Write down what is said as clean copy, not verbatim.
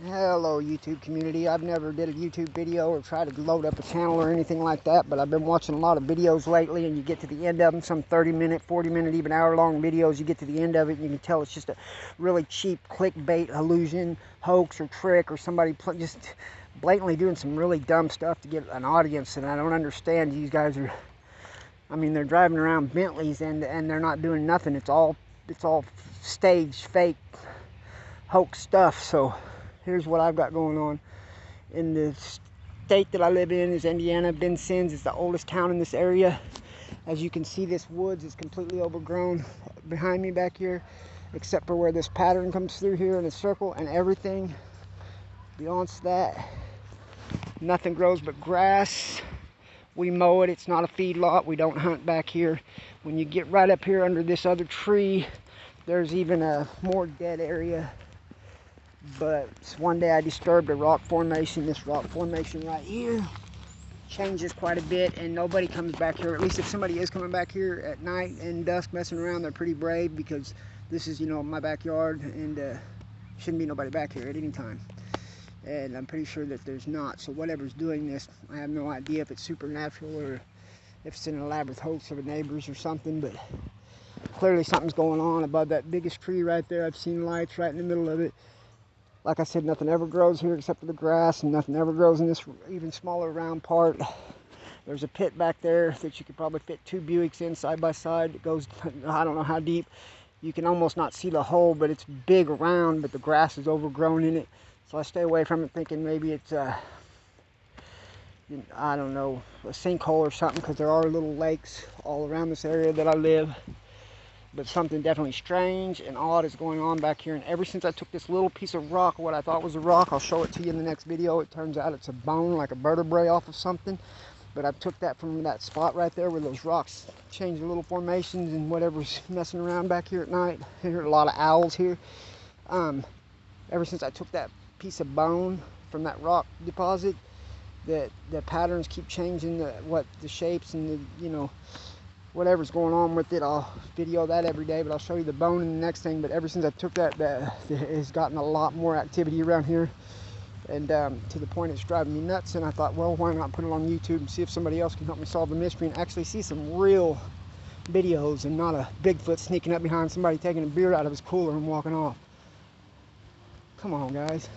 Hello YouTube community. I've never did a YouTube video or tried to load up a channel or anything like that, but I've been watching a lot of videos lately, and you get to the end of them, some 30-minute, 40-minute, even hour-long videos. You get to the end of it and you can tell it's just a really cheap clickbait, illusion, hoax, or trick, or somebody just blatantly doing some really dumb stuff to get an audience. And I don't understand. These guys are, I mean, they're driving around Bentleys and they're not doing nothing. It's all staged, fake, hoax stuff. So here's what I've got going on. In the state that I live in is Indiana. Vincennes is the oldest town in this area. As you can see, this woods is completely overgrown behind me back here, except for where this pattern comes through here in a circle, and everything beyond that, nothing grows but grass. We mow it. It's not a feed lot. We don't hunt back here. When you get right up here under this other tree, there's even a more dead area. But one day I disturbed a rock formation. This rock formation right here changes quite a bit, and nobody comes back here. At least if somebody is coming back here at night and dusk messing around, they're pretty brave, because this is, you know, my backyard, and shouldn't be nobody back here at any time. And I'm pretty sure that there's not. So whatever's doing this, I have no idea if it's supernatural or if it's an elaborate hoax of the neighbors or something, but clearly something's going on above that biggest tree right there. I've seen lights right in the middle of it. Like I said, nothing ever grows here except for the grass, and nothing ever grows in this even smaller round part. There's a pit back there that you could probably fit 2 Buicks in side by side. It goes, I don't know how deep. You can almost not see the hole, but it's big around, but the grass is overgrown in it. So I stay away from it, thinking maybe it's, I don't know, a sinkhole or something, because there are little lakes all around this area that I live. But something definitely strange and odd is going on back here. And ever since I took this little piece of rock, what I thought was a rock, I'll show it to you in the next video. It turns out it's a bone, like a vertebrae off of something. But I took that from that spot right there where those rocks change their little formations and whatever's messing around back here at night. I hear a lot of owls here. Ever since I took that piece of bone from that rock deposit, the patterns keep changing, the shapes and the, you know, whatever's going on with it. I'll video that every day, but I'll show you the bone in the next thing. But ever since I took that, it's gotten a lot more activity around here, and to the point it's driving me nuts. And I thought, well, why not put it on YouTube and see if somebody else can help me solve the mystery and actually see some real videos, and not a Bigfoot sneaking up behind somebody taking a beer out of his cooler and walking off. Come on, guys.